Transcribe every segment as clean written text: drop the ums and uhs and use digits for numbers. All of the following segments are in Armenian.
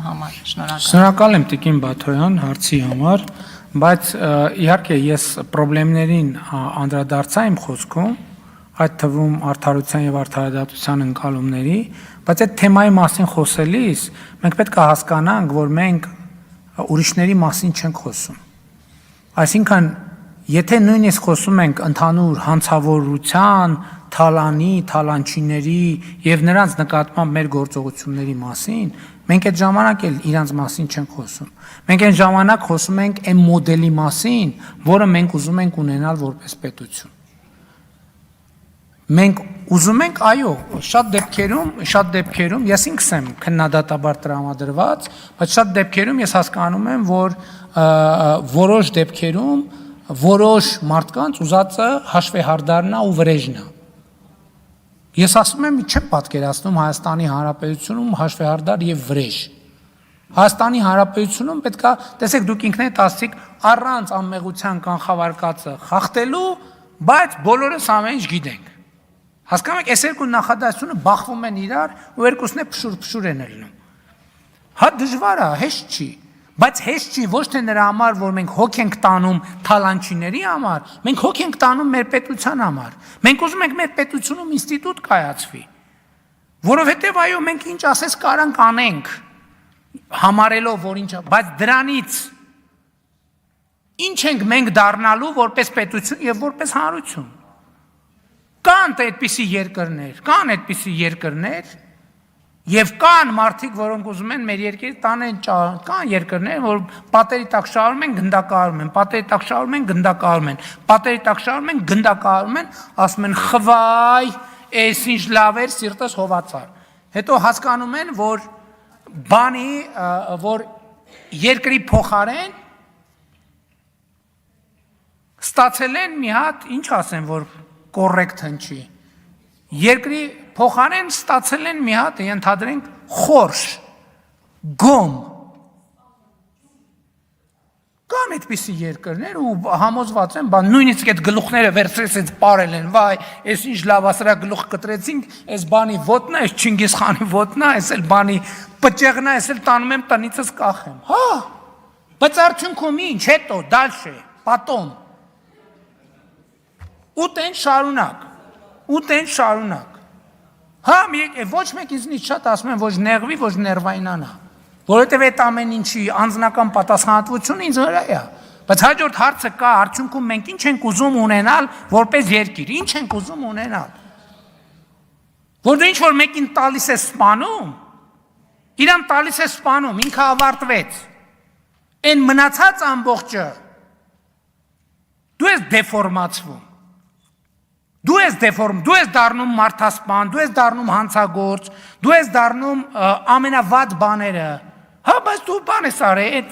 պատասխանելու համար։ Շնորհակալ։ Շնորհակալ եմ Տիկին Բաթոյան հարցի համար, բայց իհարկե ես խնդիրներին անդրադարձա իմ խոսքում, այդ թվում արդարության եւ արդարադատության ընկալումների, բայց այդ թեմայի մասին խոսելիս մենք պետք է հասկանանք, որ մենք ուրիշների մասին չենք խոսում։ Այսինքն, եթե նույնիսկ խոսում ենք ընդհանուր հանցավորության, թալանի, թալանչիների եւ նրանց նկատմամբ մեր գործողությունների մասին, մենք այդ ժամանակ էլ իրանց մասին չենք խոսում։ Մենք այն ժամանակ խոսում ենք այն մոդելի մասին, որը մենք ուզում ենք ունենալ որպես պետություն։ Մենք ուզում ենք, այո, շատ դեպքերում, ես ինքս եմ քննադատաբար տրամադրված, բայց շատ դեպքերում ես հասկանում եմ, որ որոշ դեպքերում որոշ մարդկանց ուզածը հաշվեհարդարն է ու վրեժն է։ Ես ասում եմ, չեմ պատկերացնում Հայաստանի Հանրապետությունում հաշվեհարդար եւ վրեժ։ Հայաստանի Հանրապետությունում պետքա, տեսեք, դուք ինքներդ ասացիք, առանց անմեղության կանխավարկածը խախտելու, բայց բոլորս ամեն ինչ գիտենք։ Հասկանում եք, այս երկու նախադասությունը բախվում են իրար ու երկուսն է փշուր են ելնում։ Հա դժվար է, հեշտ չի, բայց հեշտ չի ոչ թե նրա համար, որ մենք հոգ ենք տանում թալանչիների համար, մենք հոգ ենք տանում մեր պետության համար։ Մենք ուզում ենք մեր պետությունում ինստիտուտ կայացվի, որովհետև այո, մենք ինչ ասես կարանք անենք, համարելով, որ ինչ, բայց դրանից ինչ ենք մենք դառնալու որպես պետություն եւ որպես հանրություն։ Կան այդպիսի երկրներ, եւ կան մարդիկ, որոնք ուզում են մեր երկիրը տանեն, կան երկրներ, որ պատերի տակ շարում են, գնդակահարում են, պատերի տակ շարում են, գնդակահարում են, պատերի տակ շարում են, գնդակահարում են, ասում են խվայ, այս ինչ լավ էր, սիրտս հովացար։ Հետո հասկանում են, որ երկրի փոխարեն ստացել են մի հատ, ինչ ասեմ, որ կոռեկտ հնչի։ Երկրի փոխարեն ստացել են մի հատ, ենթադրենք, խորշ, գոմ։ Կան այդպիսի երկրներ ու համոզված են, նույնիսկ այդ գլուխները վերցրեցից պարել են, վայ, այս ինչ լավասրա գլուխ կտրեցինք, այս բանի ոտն է, այս Չինգիզ խանի ոտն է, այս էլ բանի պճեղն է, այս էլ տանում եմ տնիցս կախեմ։ Հա, բայց արդյունքում ինչ, հետո, դալշե, պատոմ։ Ու տեն շարունակ։ Հա, ոչ մեկ ինձնից շատ ասում են, ոչ նեղվի, ոչ ներվայնանա, որովհետև այդ ամեն ինչի անձնական պատասխանատվությունը ինձ վրա է, բայց հաջորդ հարցը կա, արդյունքում մենք ինչ ենք ուզում ունենալ որպես երկիր, ինչ ենք ուզում ունենալ, որ դու ինչ-որ մեկին տալիս է սպանում, իրան տալիս է սպանում, ինքը ավարտվեց, այն մնացած ամբողջը, դու ես դեֆորմացվում, դու ես դառնում մարդասպան, դու ես դառնում հանցագործ, դու ես դառնում ամենավատ բաները, հա, բայց դու բան ես արել, այդ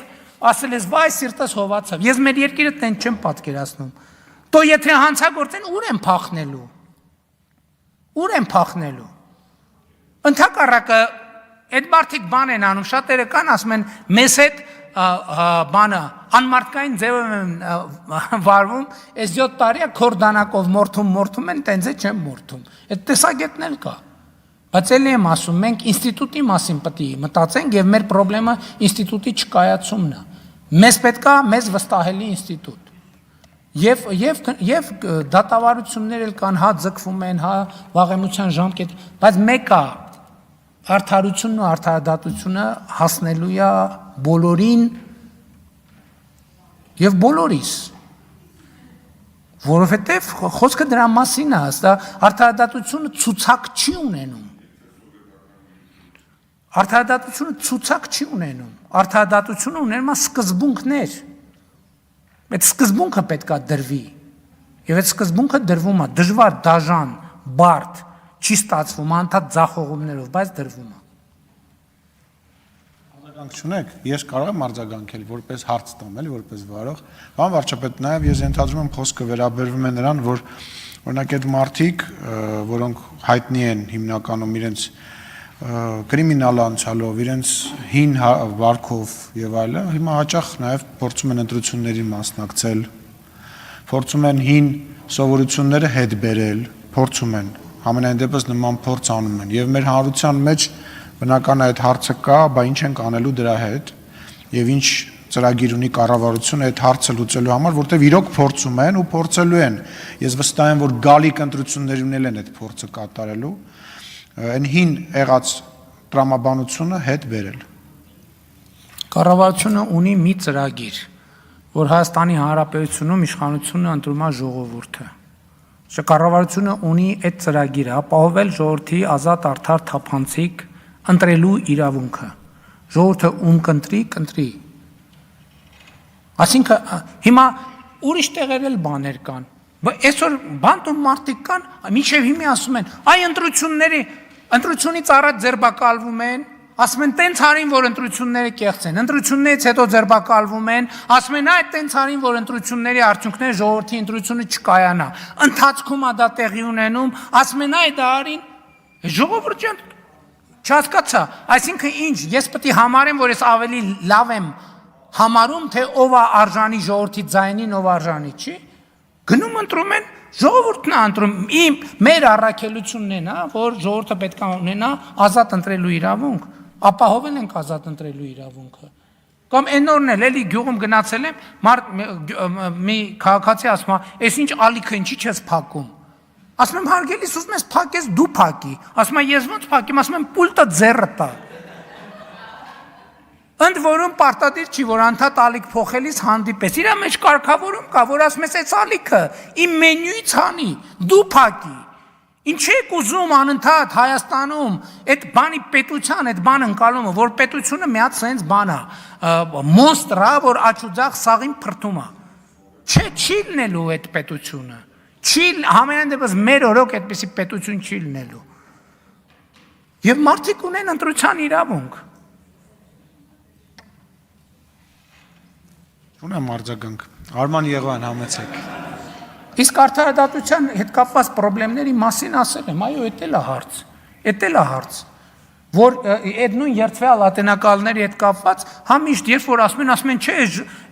ասել ես, վայ, սիրտս հովացավ, ես մեր երկիրը տեն չեմ պատկերացնում, դո եթե հանցագործ են, ուր են փախնելու, ընդհակառակը, այդ մարդիկ բան են անում, շատերը կան, ասում են, մեզ հետ բանը, անմարդկային ձևով են վարվում, այս 7 տարի է քորդանակով մորթում են, տենց է չեմ մորթում, այդ տեսագետն էլ կա, բայց էլի եմ ասում, մենք ինստիտուտի մասին պետք է մտածենք եւ մեր պրոբլեմը ինստիտուտի չկայացումն է, մեզ պետք է մեզ վստահելի ինստիտուտ, եւ դատավարություններ էլ կան, հա ձգվում են, հա վաղեմության ժամկետ, բայց մեկ է, արդարությունն ու արդարադատությունը հասնելու է բոլորին եւ բոլորիս, որովհետեւ խոսքը դրա մասին է, դա արդարադատությունը ցուցակ չի ունենում, արդարադատությունը ունենում է սկզբունքներ, այդ սկզբունքը պետք է դրվի, եւ այդ սկզբունքը դրվում է, դժվար, դաժան, բարդ, չի ստացվում, անդադ ձախողումներով, բայց դրվում է։ Արձագանք չունեք, ես կարող եմ արձագանքել որպես հարց տամ, էլի որպես վարող, բան վարչապետ, նաև ես ենթադրում եմ խոսքը վերաբերվում է նրան, որ օրինակ այդ մարդիկ, որոնք հայտնի են հիմնականում իրենց կրիմինալ անցյալով, իրենց հին վարքով եւ այլն, հիմա հաճախ նաև փորձում են ընտրություններին մասնակցել, փորձում են հին սովորությունները հետ բերել, փորձում են, ամենայն դեպս նման փորձ անում են եւ մեր հանրության մեջ բնական է այդ հարցը կա, բա ինչ ենք անելու դրա հետ եւ ինչ ծրագիր ունի կառավարությունը այդ հարցը լուծելու համար, որտեվ իրոք փորձում են ու փորձելու են։ Ես վստահ եմ, որ գալիք ընտրությունների ունել են այդ փորձը կատարելու, այն հին եղած տրամաբանությունը հետ բերել։ Կառավարությունը ունի մի ծրագիր, որ Հայաստանի Հանրապետությունում իշխանությունը ընտրում է ժողովուրդը։ Կառավարությունը ունի այդ ծրագիրը ապահովել ժողովրդի ազատ արդար թափանցիկ ընտրելու իրավունքը։ Ժողովուրդը ում կընտրի։ Այսինքն հիմա ուրիշ տեղեր էլ բաներ կան։ Այսօր բանտում մարդիկ կան, մինչև հիմա ասում են, այ ընտրությունից առաջ ձերբակալվում են, ասում են տենց արին, որ ընտրությունները կեղծ են, ընտրություններից հետո ձերբակալվում են, ասում են այ տենց արին, որ ընտրությունների արդյունքները ժողովրդի ընտրությունը չկայանա, ընթացքում է դա տեղի ունենում, ասում են այ դա արին, ժողովուրդ ջան, չհասկացա, այսինքն ինչ, ես պետք է համարեմ, որ ես ավելի լավ եմ համարում, թե ով է արժանի ժողովրդի ձայնին, ով արժանի չի, գնում ընտրում են, ժողովուրդն է ընտրում, մեր առաքելությունն է, որ ժողովուրդը պետք է ունենա ազատ ընտրելու իրավունք, ապահովել ենք ազատ ընտրելու իրավունքը։ Կամ այն օրն էլ էլի գյուղում գնացել եմ, մի քաղաքացի ասում է, «Էս ինչ ալիքը ինչի՞ չես փակում»։ Ասում եմ, հարգելիս, ուզում ես փակես, դու փակի։ Ասում է, ես ոնց փակեմ, ասում եմ, պուլտը ձեռը տա։ Ընդ որում պարտադիր չի, որ անդադ ալիք փոխելիս հանդիպես։ Իրա մեջ կարգավորում կա, որ ասում ես, այս ալիքը իմ մենյուից հանի, դու փակի։ Ինչ եք ուզում անընդհատ Հայաստանում այդ բանի պետության, այդ բան ընկալումը, որ պետությունը մի հատ սենց բան է, մոնստր է, որ աչուձախ սաղին փրթում է։ Չի լինելու այդ պետությունը։ Համենայն դեպս մեր օրոք այդպիսի պետություն չի լինելու։ Եվ մարդիկ ունեն ընտրության իրավունք։ Ունեմ արձագանք։ Արման Եղոյան, համեցեք։ Իսկ արդարադատության հետ կապված խնդիրների մասին ասել եմ, այո, էդ էլ է հարց, որ այդ նույն երթվյալ ատենակալների հետ կապված համիշտ երբ որ ասում են, չէ,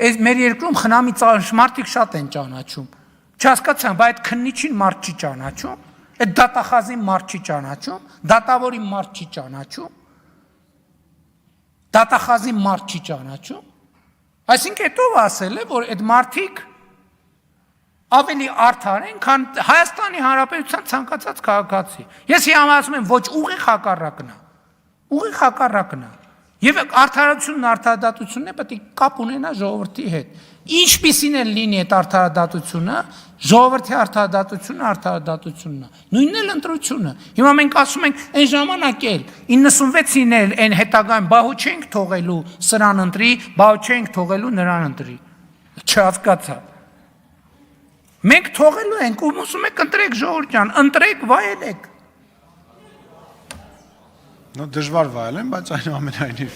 այս մեր երկրում խնամի մարդիկ շատ են ճանաչում։ Չհասկացան, բայց այդ քննիչին մարդ չի ճանաչում, այդ դատախազին մարդ չի ճանաչում, դատավորի մարդ չի ճանաչում, դատախազին մարդ չի ճանաչում։ Այսինքն այդ ով ասել է, որ այդ մարդիկ ավելի արդար են, քան Հայաստանի Հանրապետության ցանկացած քաղաքացի։ Ես ասում եմ, ոչ, ուղիղ հակառակն է։ Եվ արդարադատությունն է պետք է կապ ունենա ժողովրդի հետ։ Ինչպիսին էլ լինի այդ արդարադատությունը, ժողովրդի արդարադատությունն է։ Նույնն էլ ընտրությունը։ Հիմա մենք ասում ենք, այն ժամանակ էլ 96-ին էլ այն հետագայում բահու չենք թողելու սրան ընտրի, բահու չենք թողելու նրան ընտրի։ Չհասկացա։ Մենք թողելու ենք ու ուզում եք ընտրեք ժողովուրդ ջան, ընտրեք, վայելեք։ Դժվար վայել են, բայց այնուամենայնիվ